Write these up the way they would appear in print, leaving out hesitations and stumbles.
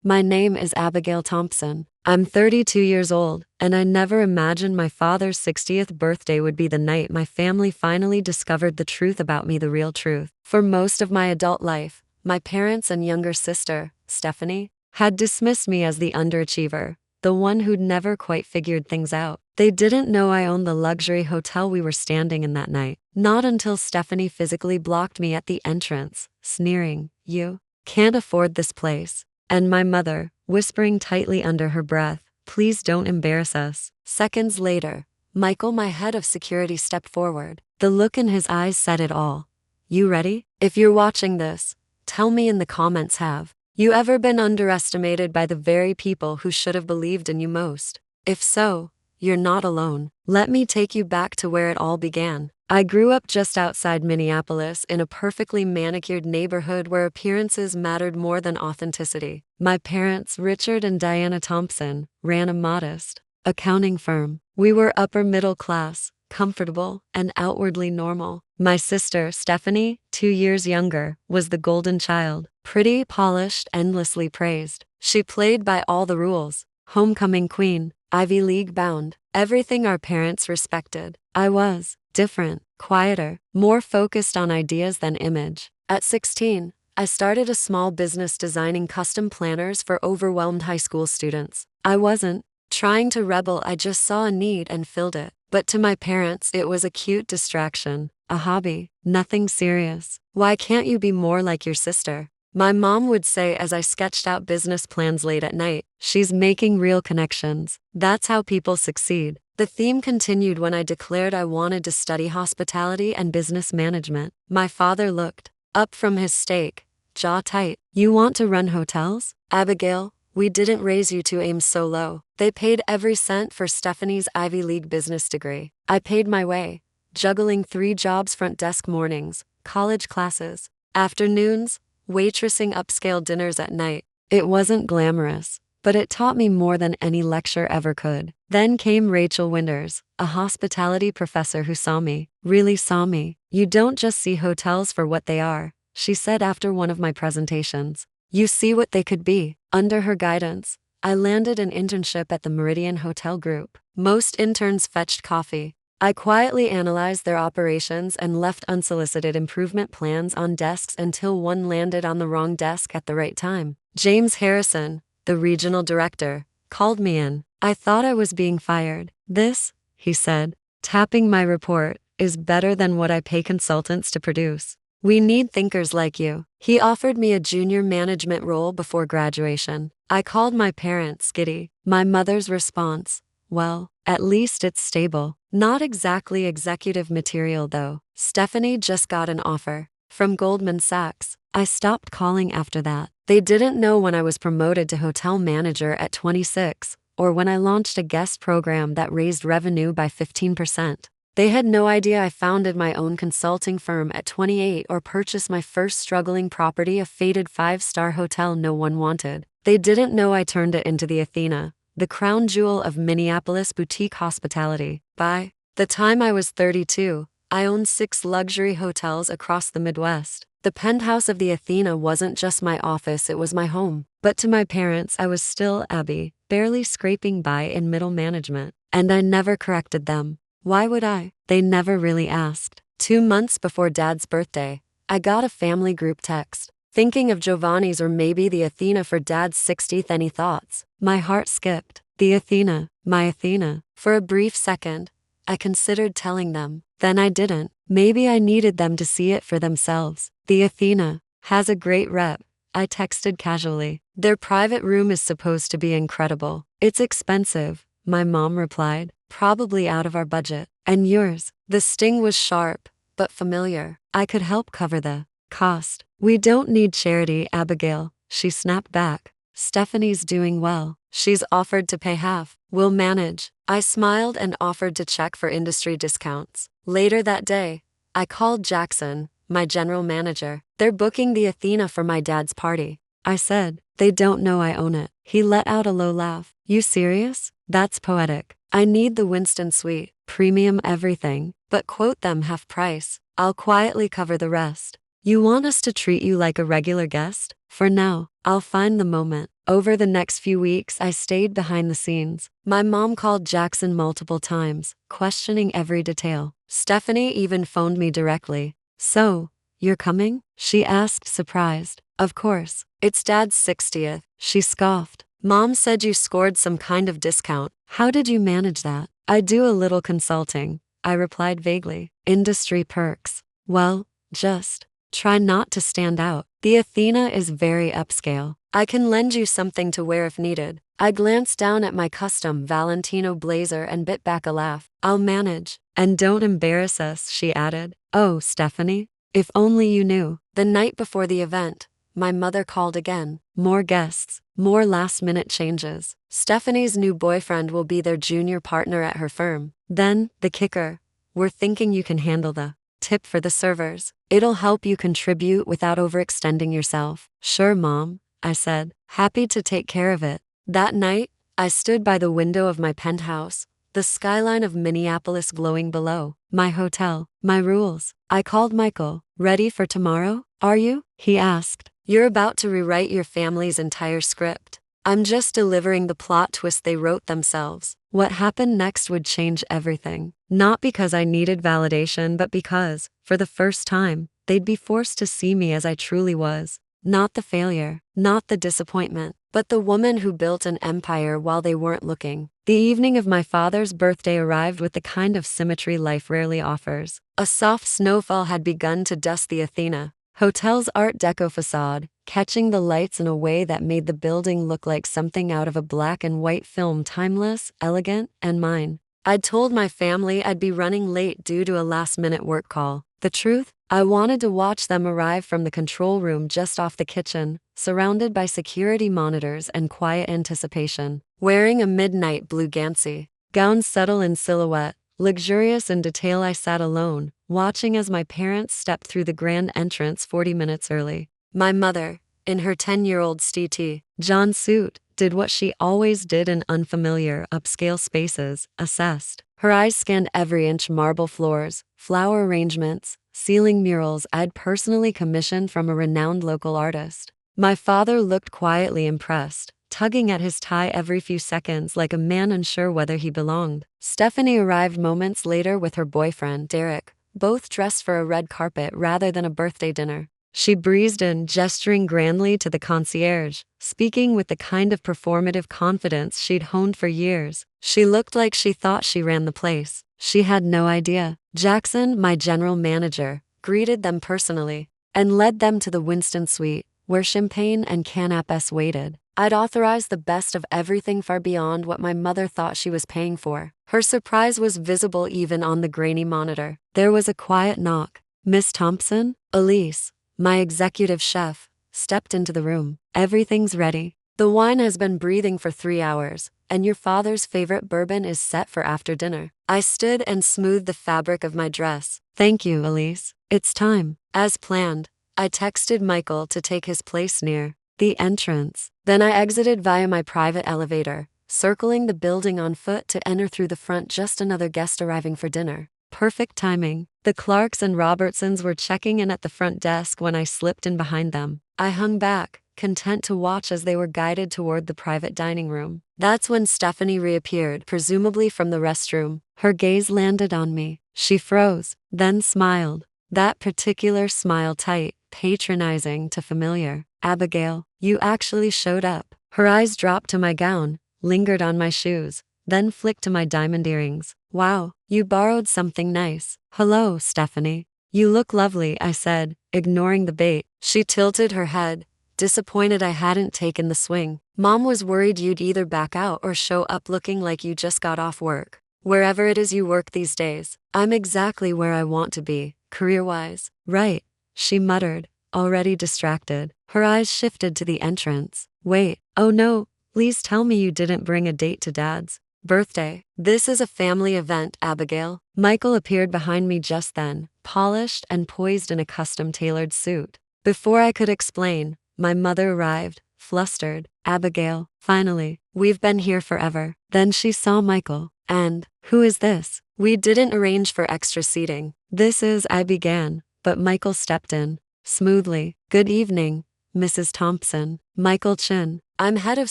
My name is Abigail Thompson. I'm 32 years old, and I never imagined my father's 60th birthday would be the night my family finally discovered the truth about me, the real truth. For most of my adult life, my parents and younger sister, Stephanie, had dismissed me as the underachiever, the one who'd never quite figured things out. They didn't know I owned the luxury hotel we were standing in that night. Not until Stephanie physically blocked me at the entrance, sneering, "You can't afford this place." And my mother, whispering tightly under her breath, "Please don't embarrass us." Seconds later, Michael, my head of security, stepped forward. The look in his eyes said it all. "You ready? If you're watching this, tell me in the comments, have you ever been underestimated by the very people who should have believed in you most? If so, you're not alone. Let me take you back to where it all began. I grew up just outside Minneapolis in a perfectly manicured neighborhood where appearances mattered more than authenticity. My parents, Richard and Diana Thompson, ran a modest accounting firm. We were upper middle class, comfortable, and outwardly normal. My sister, Stephanie, 2 years younger, was the golden child. Pretty, polished, endlessly praised. She played by all the rules. Homecoming queen, Ivy League bound, everything our parents respected. I was different, quieter, more focused on ideas than image. At 16, I started a small business designing custom planners for overwhelmed high school students. I wasn't trying to rebel, I just saw a need and filled it. But to my parents, it was a cute distraction, a hobby, nothing serious. "Why can't you be more like your sister?" my mom would say as I sketched out business plans late at night. "She's making real connections. That's how people succeed." The theme continued when I declared I wanted to study hospitality and business management. My father looked up from his steak, jaw tight. "You want to run hotels? Abigail, we didn't raise you to aim so low." They paid every cent for Stephanie's Ivy League business degree. I paid my way, juggling 3 jobs: front desk mornings, college classes, afternoons, waitressing upscale dinners at night. It wasn't glamorous, but it taught me more than any lecture ever could. Then came Rachel Winters, a hospitality professor who saw me, really saw me. "You don't just see hotels for what they are," she said after one of my presentations. "You see what they could be." Under her guidance, I landed an internship at the Meridian Hotel Group. Most interns fetched coffee. I quietly analyzed their operations and left unsolicited improvement plans on desks until one landed on the wrong desk at the right time. James Harrison, the regional director, called me in. I thought I was being fired. "This," he said, tapping my report, "is better than what I pay consultants to produce. We need thinkers like you." He offered me a junior management role before graduation. I called my parents giddy. My mother's response, "Well, at least it's stable." Not exactly executive material though. Stephanie just got an offer from Goldman Sachs. I stopped calling after that. They didn't know when I was promoted to hotel manager at 26, or when I launched a guest program that raised revenue by 15%. They had no idea I founded my own consulting firm at 28 or purchased my first struggling property, a faded 5-star hotel no one wanted. They didn't know I turned it into the Athena, the crown jewel of Minneapolis boutique hospitality. By the time I was 32, I owned 6 luxury hotels across the Midwest. The penthouse of the Athena wasn't just my office, it was my home. But to my parents, I was still Abby, barely scraping by in middle management. And I never corrected them. Why would I? They never really asked. 2 months before Dad's birthday, I got a family group text. "Thinking of Giovanni's or maybe the Athena for Dad's 60th, any thoughts?" My heart skipped. The Athena, my Athena. For a brief second, I considered telling them. Then I didn't. Maybe I needed them to see it for themselves. "The Athena has a great rep," I texted casually. "Their private room is supposed to be incredible." "It's expensive," my mom replied. "Probably out of our budget." "And yours?" The sting was sharp, but familiar. I could help cover the cost. "We don't need charity, Abigail," she snapped back. "Stephanie's doing well. She's offered to pay half. We'll manage." I smiled and offered to check for industry discounts. Later that day, I called Jackson, my general manager. "They're booking the Athena for my dad's party," I said. "They don't know I own it." He let out a low laugh. "You serious? That's poetic. I need the Winston suite, premium everything, but quote them half price. I'll quietly cover the rest. You want us to treat you like a regular guest? For now, I'll find the moment. Over the next few weeks, I stayed behind the scenes. My mom called Jackson multiple times, questioning every detail. Stephanie even phoned me directly. So, you're coming? She asked, surprised. Of course. It's Dad's 60th. She scoffed. Mom said you scored some kind of discount. How did you manage that? I do a little consulting, I replied vaguely. Industry perks. Well, just try not to stand out. The Athena is very upscale. I can lend you something to wear if needed. I glanced down at my custom Valentino blazer and bit back a laugh. I'll manage. And don't embarrass us, she added. Oh, Stephanie, if only you knew. The night before the event, my mother called again. More guests, more last-minute changes. Stephanie's new boyfriend will be their junior partner at her firm. Then, the kicker. We're thinking you can handle the tip for the servers. It'll help you contribute without overextending yourself. Sure, Mom, I said, happy to take care of it. That night, I stood by the window of my penthouse, the skyline of Minneapolis glowing below. My hotel, my rules. I called Michael. Ready for tomorrow? Are you? He asked. You're about to rewrite your family's entire script. I'm just delivering the plot twist they wrote themselves. What happened next would change everything. Not because I needed validation, but because, for the first time, they'd be forced to see me as I truly was. Not the failure, not the disappointment, but the woman who built an empire while they weren't looking. The evening of my father's birthday arrived with the kind of symmetry life rarely offers. A soft snowfall had begun to dust the Athena, hotel's Art Deco facade, catching the lights in a way that made the building look like something out of a black and white film, timeless, elegant, and mine. I'd told my family I'd be running late due to a last-minute work call. The truth? I wanted to watch them arrive from the control room just off the kitchen, surrounded by security monitors and quiet anticipation. Wearing a midnight blue Gansey gown subtle in silhouette, luxurious in detail, I sat alone, watching as my parents stepped through the grand entrance 40 minutes early. My mother, in her 10-year-old STT John suit, did what she always did in unfamiliar, upscale spaces, assessed. Her eyes scanned every inch: marble floors, flower arrangements, ceiling murals I'd personally commissioned from a renowned local artist. My father looked quietly impressed, tugging at his tie every few seconds like a man unsure whether he belonged. Stephanie arrived moments later with her boyfriend, Derek, both dressed for a red carpet rather than a birthday dinner. She breezed in, gesturing grandly to the concierge, speaking with the kind of performative confidence she'd honed for years. She looked like she thought she ran the place. She had no idea. Jackson, my general manager, greeted them personally and led them to the Winston suite, where champagne and canapes waited. I'd authorized the best of everything far beyond what my mother thought she was paying for. Her surprise was visible even on the grainy monitor. There was a quiet knock. Miss Thompson? Elise, my executive chef, stepped into the room. Everything's ready. The wine has been breathing for 3 hours, and your father's favorite bourbon is set for after dinner. I stood and smoothed the fabric of my dress. Thank you, Elise. It's time. As planned, I texted Michael to take his place near the entrance. Then I exited via my private elevator, circling the building on foot to enter through the front. Just another guest arriving for dinner. Perfect timing. The Clarks and Robertsons were checking in at the front desk when I slipped in behind them. I hung back, content to watch as they were guided toward the private dining room. That's when Stephanie reappeared, presumably from the restroom. Her gaze landed on me. She froze, then smiled. That particular smile, tight, patronizing to familiar. Abigail, you actually showed up. Her eyes dropped to my gown, lingered on my shoes, then flicked to my diamond earrings. Wow, you borrowed something nice. Hello, Stephanie. You look lovely, I said, ignoring the bait. She tilted her head, disappointed I hadn't taken the swing. Mom was worried you'd either back out or show up looking like you just got off work. Wherever it is you work these days, I'm exactly where I want to be, career-wise. Right, she muttered, already distracted. Her eyes shifted to the entrance. Wait, oh no, please tell me you didn't bring a date to Dad's birthday. This is a family event, Abigail. Michael appeared behind me just then, polished and poised in a custom-tailored suit. Before I could explain, my mother arrived, flustered. Abigail, finally, we've been here forever. Then she saw Michael. And, who is this? We didn't arrange for extra seating. This is, I began, but Michael stepped in. smoothly. "Good evening, Mrs. Thompson. Michael Chin. I'm head of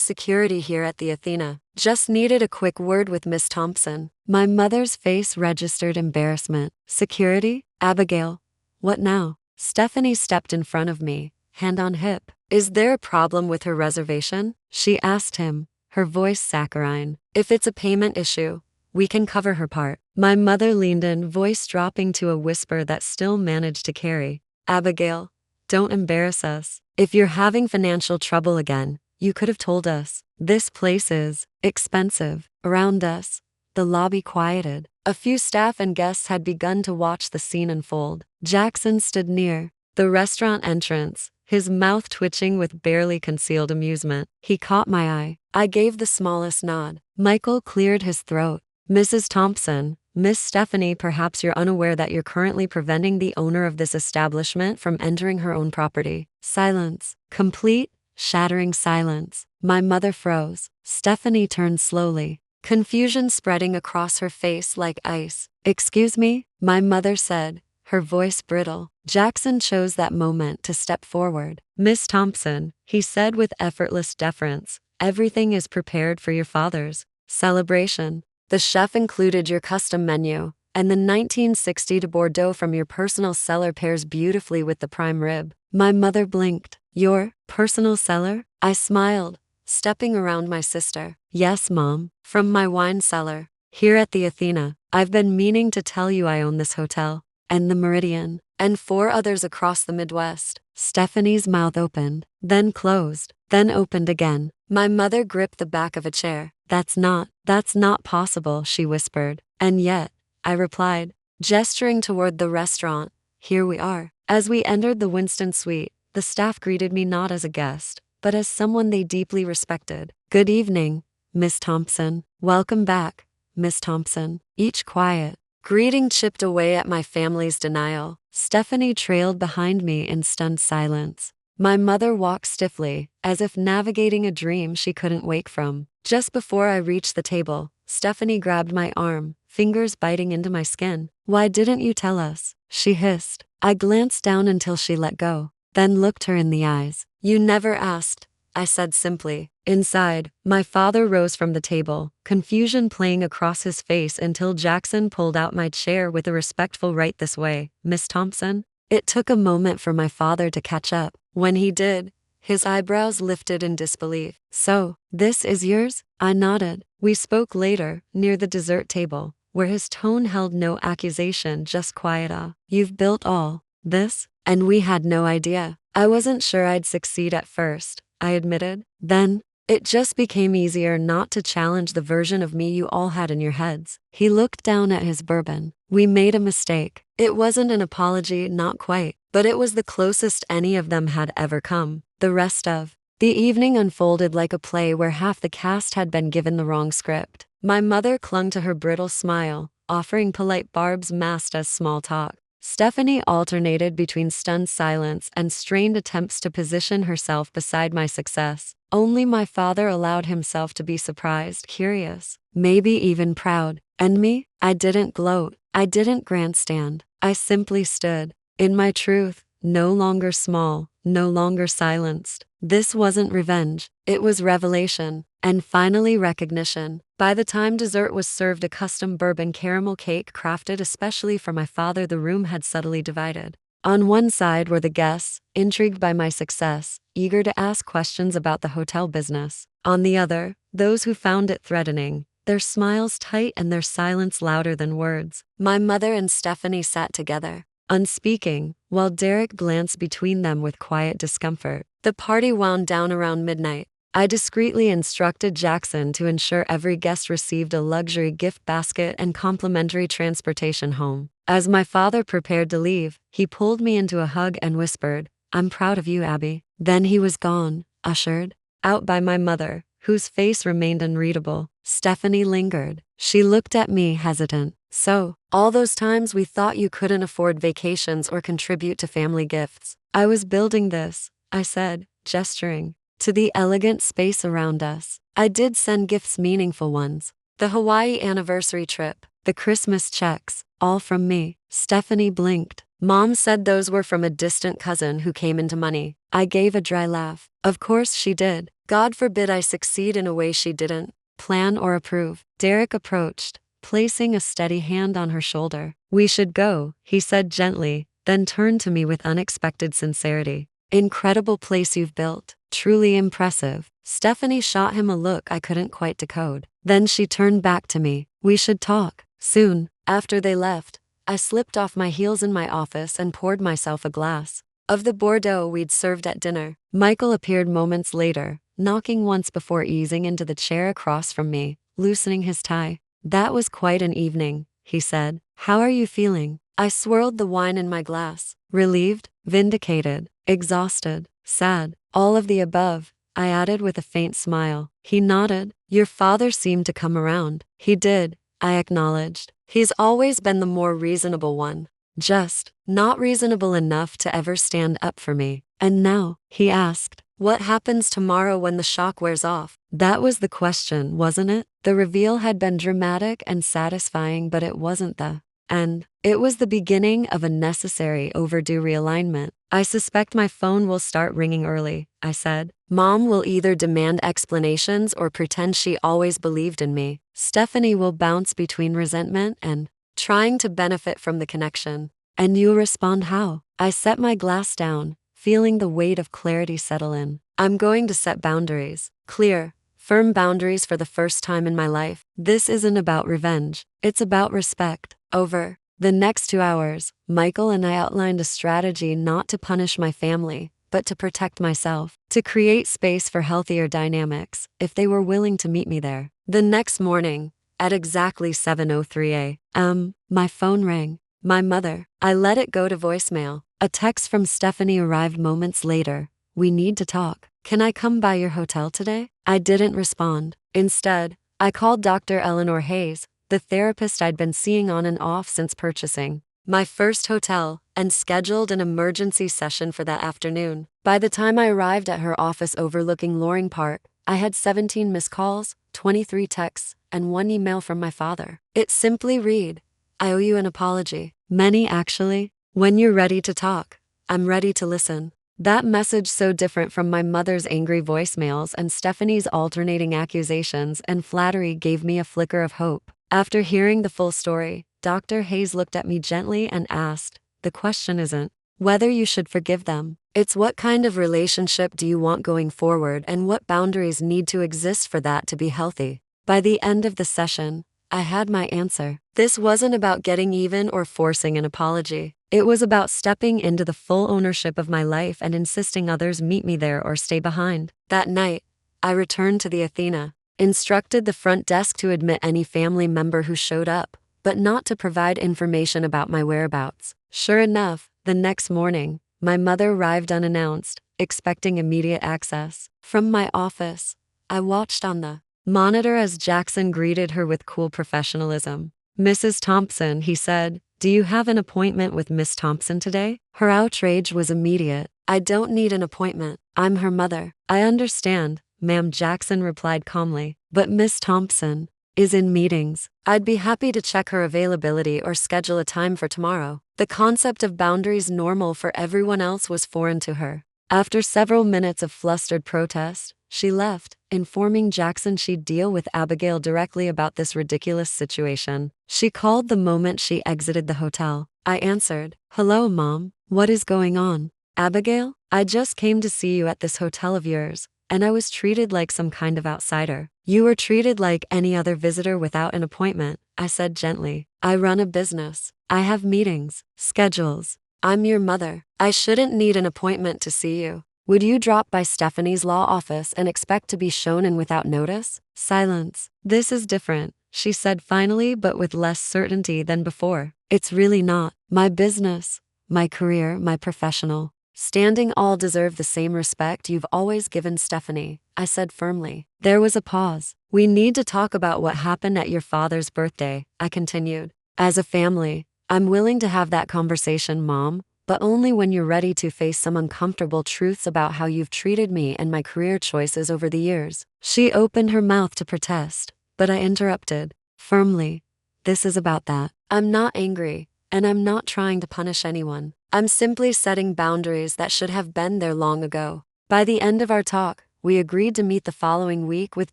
security here at the Athena. Just needed a quick word with Miss Thompson." My mother's face registered embarrassment. "Security? Abigail. What now?" Stephanie stepped in front of me, hand on hip. "Is there a problem with her reservation?" she asked him, her voice saccharine. "If it's a payment issue, we can cover her part." My mother leaned in, voice dropping to a whisper that still managed to carry. "Abigail, don't embarrass us. If you're having financial trouble again, you could have told us. This place is expensive." Around us, the lobby quieted. A few staff and guests had begun to watch the scene unfold. Jackson stood near the restaurant entrance, his mouth twitching with barely concealed amusement. He caught my eye. I gave the smallest nod. Michael cleared his throat. "Mrs. Thompson, Miss Stephanie, perhaps you're unaware that you're currently preventing the owner of this establishment from entering her own property." Silence. Complete, shattering silence. My mother froze. Stephanie turned slowly, confusion spreading across her face like ice. "Excuse me?" my mother said, her voice brittle. Jackson chose that moment to step forward. "Miss Thompson," he said with effortless deference, "everything is prepared for your father's celebration. The chef included your custom menu, and the 1960 de Bordeaux from your personal cellar pairs beautifully with the prime rib." My mother blinked. "Your personal cellar?" I smiled, stepping around my sister. "Yes, Mom, from my wine cellar, here at the Athena. I've been meaning to tell you I own this hotel, and the Meridian, and 4 others across the Midwest." Stephanie's mouth opened, then closed, then opened again. My mother gripped the back of a chair. That's not possible," she whispered. "And yet," I replied, gesturing toward the restaurant, "here we are." As we entered the Winston suite, the staff greeted me not as a guest, but as someone they deeply respected. "Good evening, Miss Thompson. Welcome back, Miss Thompson." Each quiet greeting chipped away at my family's denial. Stephanie trailed behind me in stunned silence. My mother walked stiffly, as if navigating a dream she couldn't wake from. Just before I reached the table, Stephanie grabbed my arm, fingers biting into my skin. "Why didn't you tell us?" she hissed. I glanced down until she let go, then looked her in the eyes. "You never asked," I said simply. Inside, my father rose from the table, confusion playing across his face until Jackson pulled out my chair with a respectful "Right this way, Miss Thompson." It took a moment for my father to catch up. When he did, his eyebrows lifted in disbelief. "So, this is yours?" I nodded. We spoke later, near the dessert table, where his tone held no accusation, just quiet awe. "You've built all this? And we had no idea." "I wasn't sure I'd succeed at first," I admitted. "Then, it just became easier not to challenge the version of me you all had in your heads." He looked down at his bourbon. "We made a mistake." It wasn't an apology, not quite, but it was the closest any of them had ever come. The rest of the evening unfolded like a play where half the cast had been given the wrong script. My mother clung to her brittle smile, offering polite barbs masked as small talk. Stephanie alternated between stunned silence and strained attempts to position herself beside my success. Only my father allowed himself to be surprised, curious, maybe even proud. And me? I didn't gloat. I didn't grandstand. I simply stood in my truth, no longer small, no longer silenced. This wasn't revenge. It was revelation. And finally recognition. By the time dessert was served, a custom bourbon caramel cake crafted especially for my father, the room had subtly divided. On one side were the guests, intrigued by my success, eager to ask questions about the hotel business. On the other, those who found it threatening, their smiles tight and their silence louder than words. My mother and Stephanie sat together, unspeaking, while Derek glanced between them with quiet discomfort. The party wound down around midnight. I discreetly instructed Jackson to ensure every guest received a luxury gift basket and complimentary transportation home. As my father prepared to leave, he pulled me into a hug and whispered, "I'm proud of you, Abby." Then he was gone, ushered out by my mother, whose face remained unreadable. Stephanie lingered. She looked at me hesitant. "So, all those times we thought you couldn't afford vacations or contribute to family gifts." "I was building this," I said, gesturing to the elegant space around us. "I did send gifts, meaningful ones. The Hawaii anniversary trip, the Christmas checks, all from me." Stephanie blinked. Mom said those were from a distant cousin who came into money. I gave a dry laugh. Of course she did. God forbid I succeed in a way she didn't plan or approve. Derek approached, placing a steady hand on her shoulder. We should go, he said gently, then turned to me with unexpected sincerity. Incredible place you've built. Truly impressive. Stephanie shot him a look I couldn't quite decode. Then she turned back to me. We should talk. Soon, after they left, I slipped off my heels in my office and poured myself a glass of the Bordeaux we'd served at dinner. Michael appeared moments later, knocking once before easing into the chair across from me, loosening his tie. That was quite an evening, he said. How are you feeling? I swirled the wine in my glass. Relieved, vindicated, exhausted, sad, all of the above, I added with a faint smile. He nodded. Your father seemed to come around. He did, I acknowledged. He's always been the more reasonable one. Just not reasonable enough to ever stand up for me. And now, he asked, what happens tomorrow when the shock wears off? That was the question, wasn't it? The reveal had been dramatic and satisfying, but it wasn't the end. It was the beginning of a necessary overdue realignment. I suspect my phone will start ringing early, I said. Mom will either demand explanations or pretend she always believed in me. Stephanie will bounce between resentment and trying to benefit from the connection. And you'll respond how? I set my glass down, feeling the weight of clarity settle in. I'm going to set boundaries. Clear, firm boundaries for the first time in my life. This isn't about revenge. It's about respect. Over the next 2 hours, Michael and I outlined a strategy not to punish my family, but to protect myself, to create space for healthier dynamics, if they were willing to meet me there. The next morning, at exactly 7:03 a.m., my phone rang. My mother. I let it go to voicemail. A text from Stephanie arrived moments later. We need to talk. Can I come by your hotel today? I didn't respond. Instead, I called Dr. Eleanor Hayes, the therapist I'd been seeing on and off since purchasing my first hotel, and scheduled an emergency session for that afternoon. By the time I arrived at her office overlooking Loring Park, I had 17 missed calls, 23 texts, and 1 email from my father. It simply read, I owe you an apology. Many actually. When you're ready to talk, I'm ready to listen. That message, so different from my mother's angry voicemails and Stephanie's alternating accusations and flattery, gave me a flicker of hope. After hearing the full story, Dr. Hayes looked at me gently and asked, the question isn't whether you should forgive them. It's what kind of relationship do you want going forward and what boundaries need to exist for that to be healthy. By the end of the session, I had my answer. This wasn't about getting even or forcing an apology. It was about stepping into the full ownership of my life and insisting others meet me there or stay behind. That night, I returned to the Athena, instructed the front desk to admit any family member who showed up, but not to provide information about my whereabouts. Sure enough, the next morning, my mother arrived unannounced, expecting immediate access. From my office, I watched on the monitor as Jackson greeted her with cool professionalism. Mrs. Thompson, he said, do you have an appointment with Miss Thompson today? Her outrage was immediate. I don't need an appointment. I'm her mother. I understand, ma'am, Jackson replied calmly, but Miss Thompson is in meetings. I'd be happy to check her availability or schedule a time for tomorrow. The concept of boundaries normal for everyone else was foreign to her. After several minutes of flustered protest, she left, informing Jackson she'd deal with Abigail directly about this ridiculous situation. She called the moment she exited the hotel. I answered, hello, Mom. What is going on? Abigail, I just came to see you at this hotel of yours, and I was treated like some kind of outsider. You were treated like any other visitor without an appointment, I said gently. I run a business. I have meetings, schedules. I'm your mother. I shouldn't need an appointment to see you. Would you drop by Stephanie's law office and expect to be shown in without notice? Silence. This is different, she said finally, but with less certainty than before. It's really not. My business, my career, my professional standing all deserve the same respect you've always given Stephanie, I said firmly. There was a pause. We need to talk about what happened at your father's birthday, I continued. As a family, I'm willing to have that conversation, Mom, but only when you're ready to face some uncomfortable truths about how you've treated me and my career choices over the years. She opened her mouth to protest, but I interrupted, firmly. This is about that. I'm not angry. And I'm not trying to punish anyone. I'm simply setting boundaries that should have been there long ago. By the end of our talk, we agreed to meet the following week with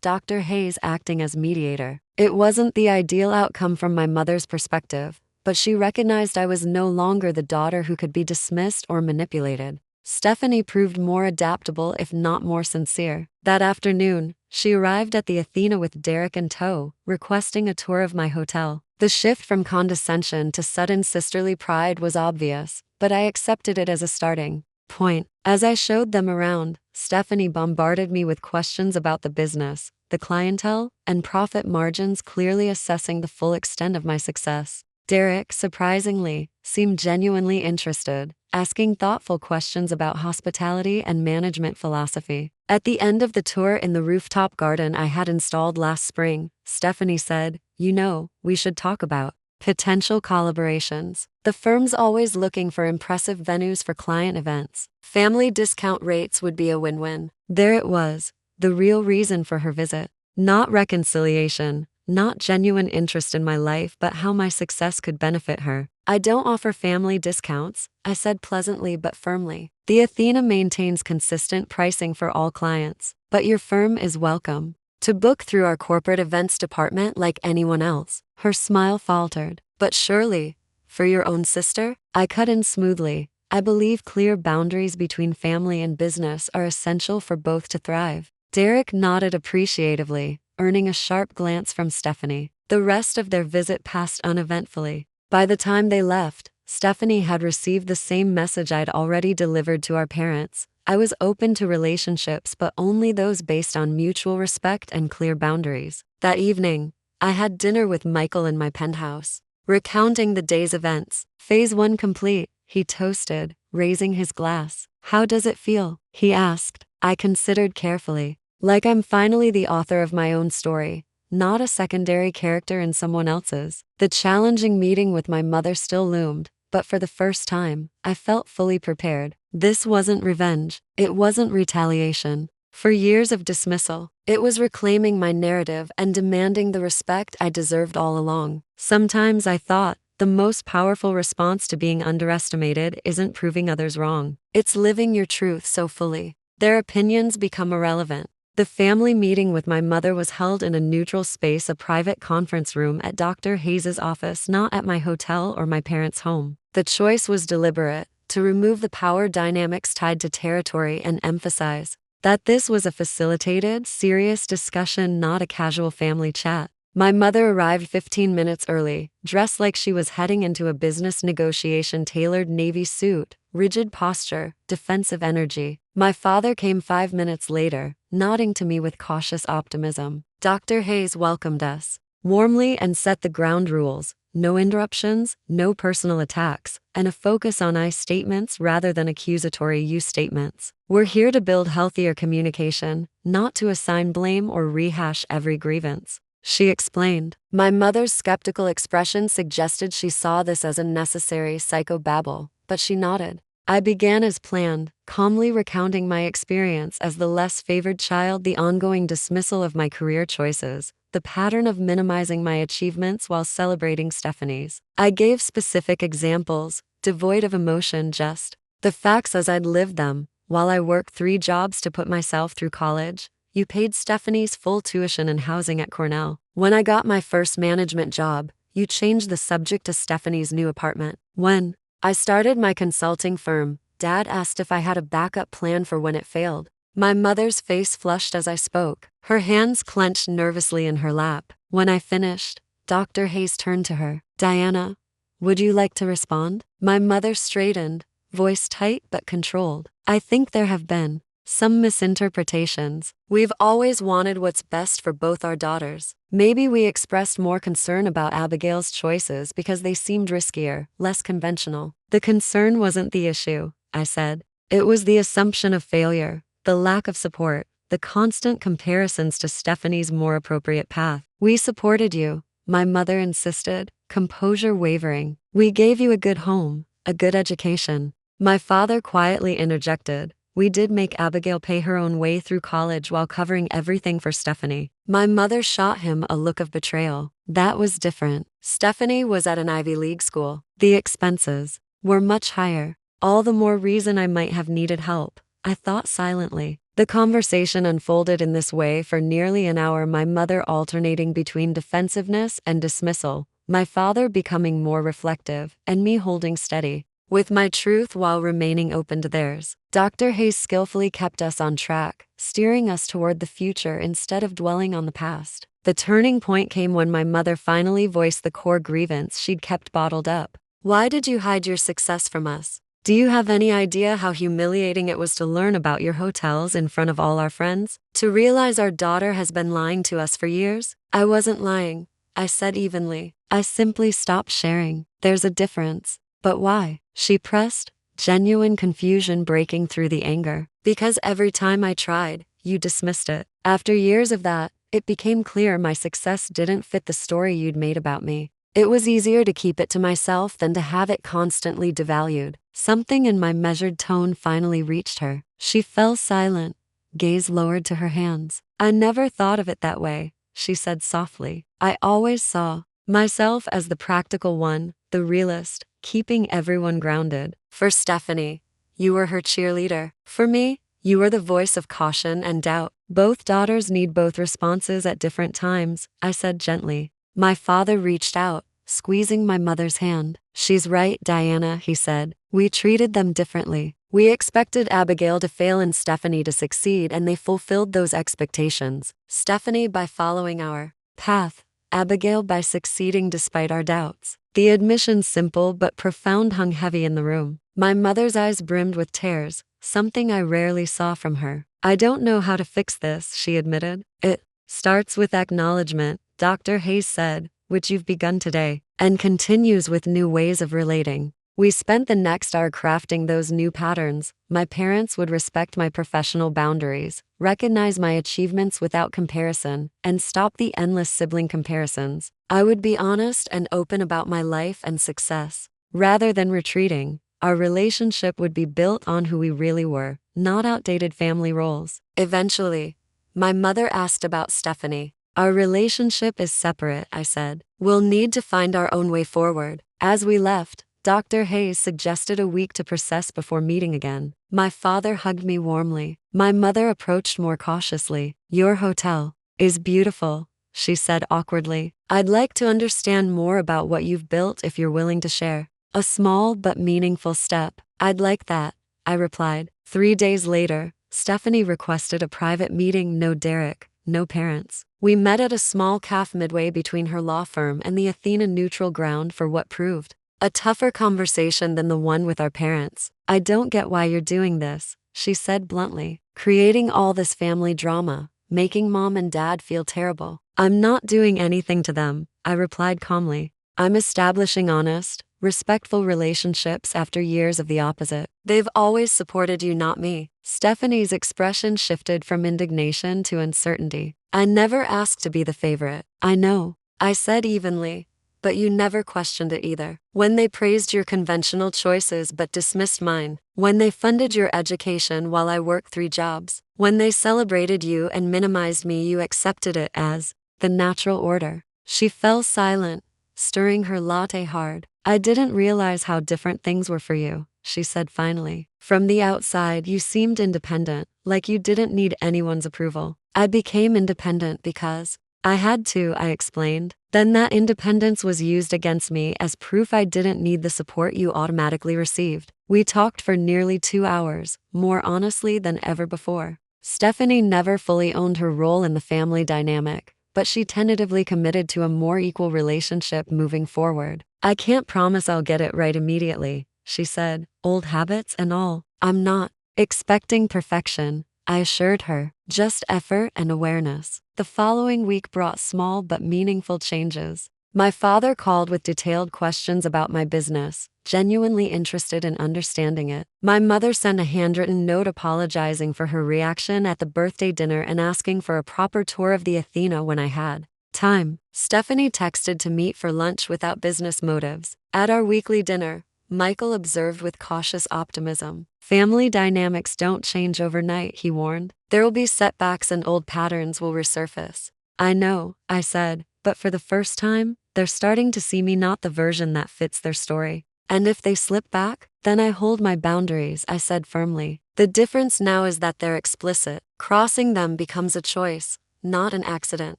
Dr. Hayes acting as mediator. It wasn't the ideal outcome from my mother's perspective, but she recognized I was no longer the daughter who could be dismissed or manipulated. Stephanie proved more adaptable if not more sincere. That afternoon, she arrived at the Athena with Derek in tow, requesting a tour of my hotel. The shift from condescension to sudden sisterly pride was obvious, but I accepted it as a starting point. As I showed them around, Stephanie bombarded me with questions about the business, the clientele, and profit margins, clearly assessing the full extent of my success. Derek, surprisingly, seemed genuinely interested, asking thoughtful questions about hospitality and management philosophy. At the end of the tour in the rooftop garden I had installed last spring, Stephanie said, "You know, we should talk about potential collaborations. The firm's always looking for impressive venues for client events. Family discount rates would be a win-win." There it was, the real reason for her visit. Not reconciliation, not genuine interest in my life, but how my success could benefit her. "I don't offer family discounts," I said pleasantly but firmly. "The Athena maintains consistent pricing for all clients, but your firm is welcome to book through our corporate events department like anyone else." Her smile faltered. "But surely, for your own sister?" I cut in smoothly. "I believe clear boundaries between family and business are essential for both to thrive." Derek nodded appreciatively, earning a sharp glance from Stephanie. The rest of their visit passed uneventfully. By the time they left, Stephanie had received the same message I'd already delivered to our parents. I was open to relationships, but only those based on mutual respect and clear boundaries. That evening, I had dinner with Michael in my penthouse. Recounting the day's events, phase 1 complete, he toasted, raising his glass. "How does it feel?" he asked. I considered carefully. Like I'm finally the author of my own story, not a secondary character in someone else's. The challenging meeting with my mother still loomed, but for the first time, I felt fully prepared. This wasn't revenge. It wasn't retaliation for years of dismissal. It was reclaiming my narrative and demanding the respect I deserved all along. Sometimes I thought, the most powerful response to being underestimated isn't proving others wrong. It's living your truth so fully. Their opinions become irrelevant. The family meeting with my mother was held in a neutral space, a private conference room at Dr. Hayes' office, not at my hotel or my parents' home. The choice was deliberate, to remove the power dynamics tied to territory and emphasize that this was a facilitated, serious discussion, not a casual family chat. My mother arrived 15 minutes early, dressed like she was heading into a business negotiation, tailored navy suit, rigid posture, defensive energy. My father came 5 minutes later, nodding to me with cautious optimism. Dr. Hayes welcomed us warmly and set the ground rules: no interruptions, no personal attacks, and a focus on I statements rather than accusatory you statements. "We're here to build healthier communication, not to assign blame or rehash every grievance," she explained. My mother's skeptical expression suggested she saw this as a necessary psychobabble, but she nodded. I began as planned, calmly recounting my experience as the less favored child, the ongoing dismissal of my career choices, the pattern of minimizing my achievements while celebrating Stephanie's. I gave specific examples, devoid of emotion, just the facts as I'd lived them. "While I worked 3 jobs to put myself through college, you paid Stephanie's full tuition and housing at Cornell. When I got my first management job, you changed the subject to Stephanie's new apartment. When I started my consulting firm, Dad asked if I had a backup plan for when it failed." My mother's face flushed as I spoke. Her hands clenched nervously in her lap. When I finished, Dr. Hayes turned to her. "Diana, would you like to respond?" My mother straightened, voice tight but controlled. "I think there have been some misinterpretations. We've always wanted what's best for both our daughters. Maybe we expressed more concern about Abigail's choices because they seemed riskier, less conventional." "The concern wasn't the issue," I said. "It was the assumption of failure, the lack of support, the constant comparisons to Stephanie's more appropriate path." "We supported you," my mother insisted, composure wavering. "We gave you a good home, a good education." My father quietly interjected. "We did make Abigail pay her own way through college while covering everything for Stephanie." My mother shot him a look of betrayal. "That was different." Stephanie was at an Ivy League school. The expenses were much higher. All the more reason I might have needed help, I thought silently. The conversation unfolded in this way for nearly an hour, my mother alternating between defensiveness and dismissal, my father becoming more reflective, and me holding steady with my truth while remaining open to theirs. Dr. Hayes skillfully kept us on track, steering us toward the future instead of dwelling on the past. The turning point came when my mother finally voiced the core grievance she'd kept bottled up. Why did you hide your success from us? Do you have any idea how humiliating it was to learn about your hotels in front of all our friends? To realize our daughter has been lying to us for years? I wasn't lying, I said evenly. I simply stopped sharing. There's a difference. But why? She pressed, genuine confusion breaking through the anger. Because every time I tried, you dismissed it. After years of that, it became clear my success didn't fit the story you'd made about me. It was easier to keep it to myself than to have it constantly devalued. Something in my measured tone finally reached her. She fell silent, gaze lowered to her hands. I never thought of it that way, she said softly. I always saw myself as the practical one, the realist, keeping everyone grounded. For Stephanie, you were her cheerleader. For me, you were the voice of caution and doubt. Both daughters need both responses at different times, I said gently. My father reached out, squeezing my mother's hand. She's right, Diana, he said. We treated them differently. We expected Abigail to fail and Stephanie to succeed, and they fulfilled those expectations. Stephanie by following our path, Abigail by succeeding despite our doubts. The admission, simple but profound, hung heavy in the room. My mother's eyes brimmed with tears, something I rarely saw from her. I don't know how to fix this, she admitted. It starts with acknowledgement, Dr. Hayes said, which you've begun today, and continues with new ways of relating. We spent the next hour crafting those new patterns. My parents would respect my professional boundaries, recognize my achievements without comparison, and stop the endless sibling comparisons. I would be honest and open about my life and success. Rather than retreating, our relationship would be built on who we really were, not outdated family roles. Eventually, my mother asked about Stephanie. Our relationship is separate, I said. We'll need to find our own way forward. As we left, Dr. Hayes suggested a week to process before meeting again. My father hugged me warmly. My mother approached more cautiously. Your hotel is beautiful, she said awkwardly. I'd like to understand more about what you've built if you're willing to share. A small but meaningful step. I'd like that, I replied. 3 days later, Stephanie requested a private meeting. No Derek, no parents. We met at a small cafe midway between her law firm and the Athena neutral ground for what proved a tougher conversation than the one with our parents. I don't get why you're doing this, she said bluntly. Creating all this family drama, making mom and dad feel terrible. I'm not doing anything to them, I replied calmly. I'm establishing honest, respectful relationships after years of the opposite. They've always supported you, not me. Stephanie's expression shifted from indignation to uncertainty. I never asked to be the favorite. I know, I said evenly, but you never questioned it either. When they praised your conventional choices but dismissed mine, when they funded your education while I worked 3 jobs, when they celebrated you and minimized me, you accepted it as the natural order. She fell silent, stirring her latte hard. I didn't realize how different things were for you, she said finally. From the outside, you seemed independent, like you didn't need anyone's approval. I became independent because I had to, I explained. Then that independence was used against me as proof I didn't need the support you automatically received. We talked for nearly 2 hours, more honestly than ever before. Stephanie never fully owned her role in the family dynamic, but she tentatively committed to a more equal relationship moving forward. I can't promise I'll get it right immediately, she said, old habits and all. I'm not expecting perfection, I assured her, just effort and awareness. The following week brought small but meaningful changes. My father called with detailed questions about my business, genuinely interested in understanding it. My mother sent a handwritten note apologizing for her reaction at the birthday dinner and asking for a proper tour of the Athena when I had time. Stephanie texted to meet for lunch without business motives. At our weekly dinner, Michael observed with cautious optimism. Family dynamics don't change overnight, he warned. There will be setbacks and old patterns will resurface. I know, I said, but for the first time, they're starting to see me not the version that fits their story. And if they slip back, then I hold my boundaries, I said firmly. The difference now is that they're explicit. Crossing them becomes a choice, not an accident.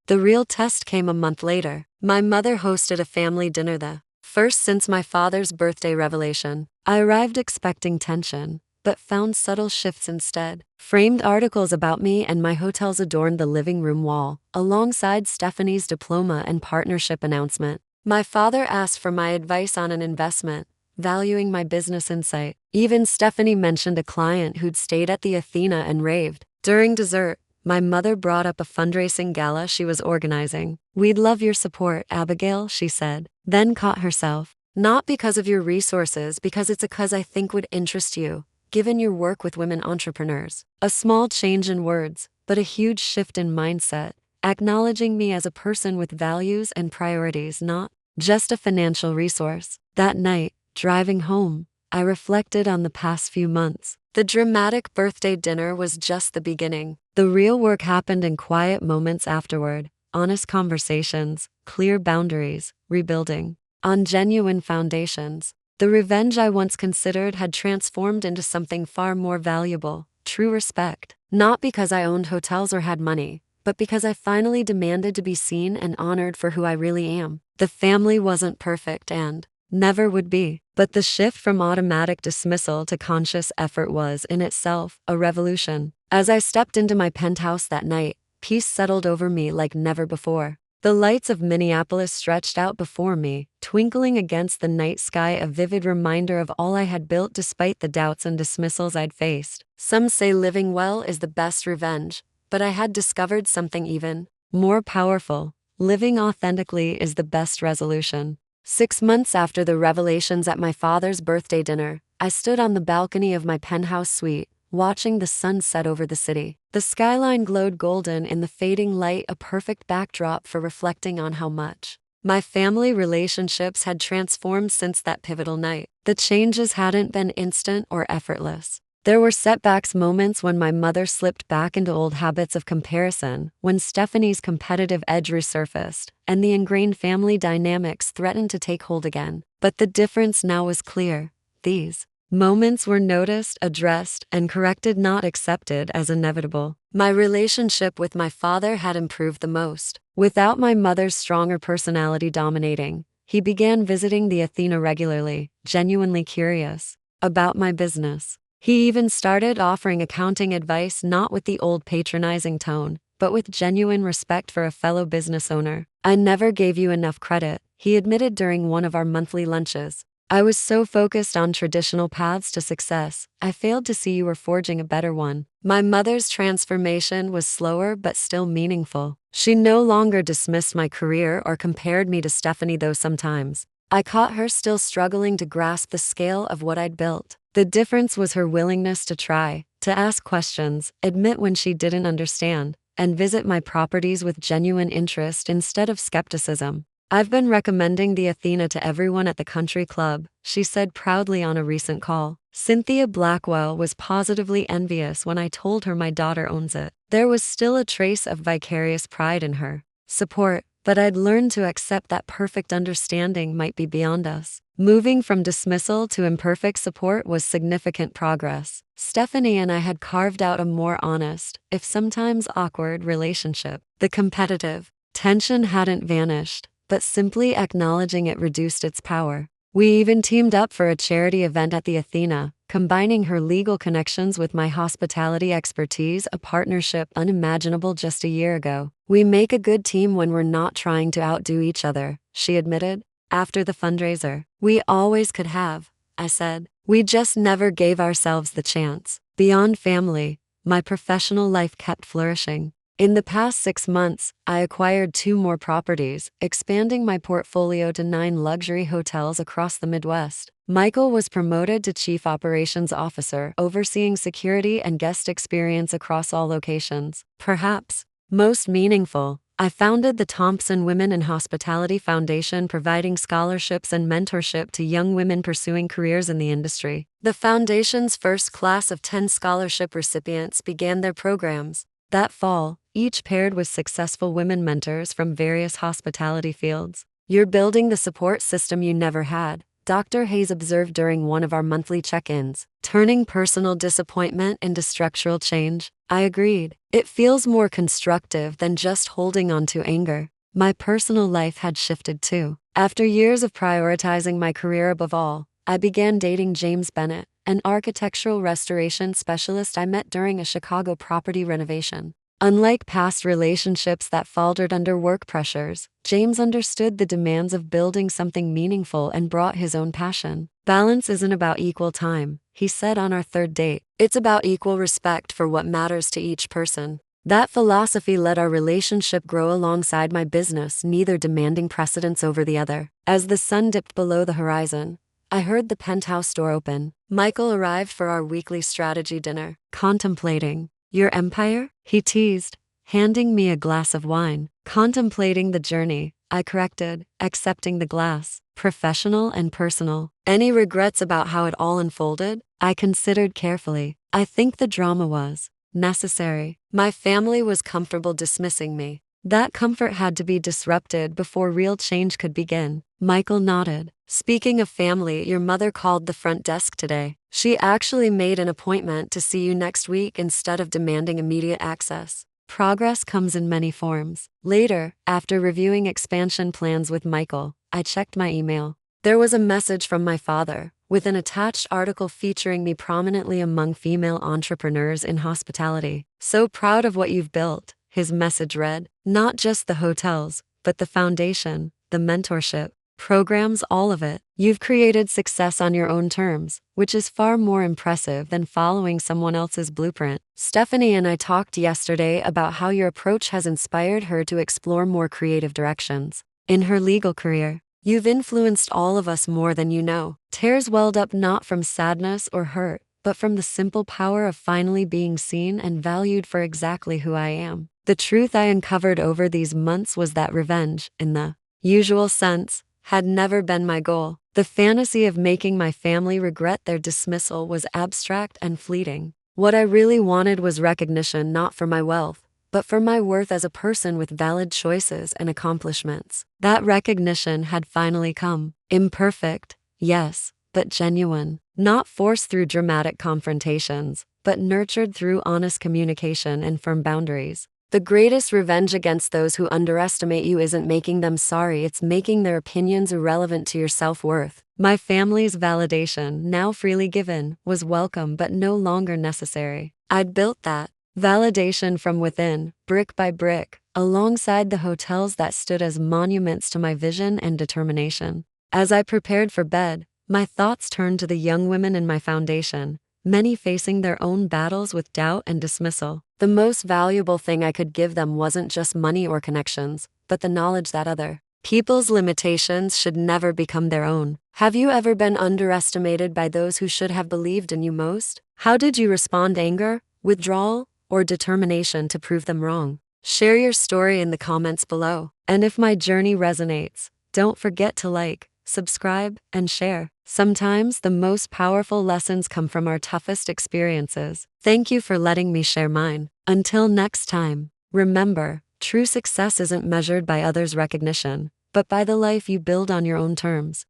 The real test came a month later. My mother hosted a family dinner the first since my father's birthday revelation. I arrived expecting tension, but found subtle shifts instead. Framed articles about me and my hotels adorned the living room wall, alongside Stephanie's diploma and partnership announcement. My father asked for my advice on an investment, valuing my business insight. Even Stephanie mentioned a client who'd stayed at the Athena and raved. During dessert, my mother brought up a fundraising gala she was organizing. "We'd love your support, Abigail," she said, then caught herself. "Not because of your resources, because it's a cause I think would interest you, given your work with women entrepreneurs." A small change in words, but a huge shift in mindset, acknowledging me as a person with values and priorities, not just a financial resource. That night, driving home, I reflected on the past few months. The dramatic birthday dinner was just the beginning. The real work happened in quiet moments afterward, honest conversations, clear boundaries, rebuilding on genuine foundations. The revenge I once considered had transformed into something far more valuable, true respect. Not because I owned hotels or had money, but because I finally demanded to be seen and honored for who I really am. The family wasn't perfect and never would be, but the shift from automatic dismissal to conscious effort was, in itself, a revolution. As I stepped into my penthouse that night, peace settled over me like never before. The lights of Minneapolis stretched out before me, twinkling against the night sky, a vivid reminder of all I had built despite the doubts and dismissals I'd faced. Some say living well is the best revenge, but I had discovered something even more powerful. Living authentically is the best resolution. 6 months after the revelations at my father's birthday dinner, I stood on the balcony of my penthouse suite, watching the sun set over the city. The skyline glowed golden in the fading light, a perfect backdrop for reflecting on how much my family relationships had transformed since that pivotal night. The changes hadn't been instant or effortless. There were setbacks, moments when my mother slipped back into old habits of comparison, when Stephanie's competitive edge resurfaced, and the ingrained family dynamics threatened to take hold again. But the difference now was clear. These moments were noticed, addressed, and corrected, not accepted as inevitable. My relationship with my father had improved the most. Without my mother's stronger personality dominating, he began visiting the Athena regularly, genuinely curious about my business. He even started offering accounting advice, not with the old patronizing tone, but with genuine respect for a fellow business owner. "I never gave you enough credit," he admitted during one of our monthly lunches. "I was so focused on traditional paths to success, I failed to see you were forging a better one." My mother's transformation was slower but still meaningful. She no longer dismissed my career or compared me to Stephanie, though sometimes I caught her still struggling to grasp the scale of what I'd built. The difference was her willingness to try, to ask questions, admit when she didn't understand, and visit my properties with genuine interest instead of skepticism. "I've been recommending the Athena to everyone at the country club," she said proudly on a recent call. Cynthia Blackwell was positively envious when I told her my daughter owns it. There was still a trace of vicarious pride in her support, but I'd learned to accept that perfect understanding might be beyond us. Moving from dismissal to imperfect support was significant progress. Stephanie and I had carved out a more honest, if sometimes awkward, relationship. The competitive tension hadn't vanished, but simply acknowledging it reduced its power. We even teamed up for a charity event at the Athena, combining her legal connections with my hospitality expertise, a partnership unimaginable just a year ago. "We make a good team when we're not trying to outdo each other," she admitted. After the fundraiser, "We always could have," I said. "We just never gave ourselves the chance." Beyond family, my professional life kept flourishing. In the past 6 months, I acquired 2 more properties, expanding my portfolio to 9 luxury hotels across the Midwest. Michael was promoted to Chief Operations Officer, overseeing security and guest experience across all locations. Perhaps most meaningful, I founded the Thompson Women in Hospitality Foundation, providing scholarships and mentorship to young women pursuing careers in the industry. The foundation's first class of 10 scholarship recipients began their programs that fall, each paired with successful women mentors from various hospitality fields. You're building the support system you never had, Dr. Hayes observed during one of our monthly check-ins. Turning personal disappointment into structural change? I agreed. It feels more constructive than just holding on to anger. My personal life had shifted too. After years of prioritizing my career above all, I began dating James Bennett, an architectural restoration specialist I met during a Chicago property renovation. Unlike past relationships that faltered under work pressures, James understood the demands of building something meaningful and brought his own passion. Balance isn't about equal time, he said on our third date. It's about equal respect for what matters to each person. That philosophy let our relationship grow alongside my business, neither demanding precedence over the other. As the sun dipped below the horizon, I heard the penthouse door open. Michael arrived for our weekly strategy dinner. Contemplating your empire? He teased, handing me a glass of wine. Contemplating the journey, I corrected, accepting the glass. Professional and personal. Any regrets about how it all unfolded? I considered carefully. I think the drama was necessary. My family was comfortable dismissing me. That comfort had to be disrupted before real change could begin. Michael nodded. Speaking of family, your mother called the front desk today. She actually made an appointment to see you next week instead of demanding immediate access. Progress comes in many forms. Later, after reviewing expansion plans with Michael, I checked my email. There was a message from my father, with an attached article featuring me prominently among female entrepreneurs in hospitality. So proud of what you've built, his message read. Not just the hotels, but the foundation, the mentorship, programs, all of it. You've created success on your own terms, which is far more impressive than following someone else's blueprint. Stephanie and I talked yesterday about how your approach has inspired her to explore more creative directions. In her legal career, you've influenced all of us more than you know. Tears welled up not from sadness or hurt, but from the simple power of finally being seen and valued for exactly who I am. The truth I uncovered over these months was that revenge, in the usual sense, had never been my goal. The fantasy of making my family regret their dismissal was abstract and fleeting. What I really wanted was recognition not for my wealth, but for my worth as a person with valid choices and accomplishments. That recognition had finally come. Imperfect, yes, but genuine. Not forced through dramatic confrontations, but nurtured through honest communication and firm boundaries. The greatest revenge against those who underestimate you isn't making them sorry, it's making their opinions irrelevant to your self-worth. My family's validation, now freely given, was welcome but no longer necessary. I'd built that validation from within, brick by brick, alongside the hotels that stood as monuments to my vision and determination. As I prepared for bed, my thoughts turned to the young women in my foundation, many facing their own battles with doubt and dismissal. The most valuable thing I could give them wasn't just money or connections, but the knowledge that other people's limitations should never become their own. Have you ever been underestimated by those who should have believed in you most? How did you respond? Anger, withdrawal, or determination to prove them wrong? Share your story in the comments below. And if my journey resonates, don't forget to like, subscribe, and share. Sometimes the most powerful lessons come from our toughest experiences. Thank you for letting me share mine. Until next time, remember, true success isn't measured by others' recognition, but by the life you build on your own terms.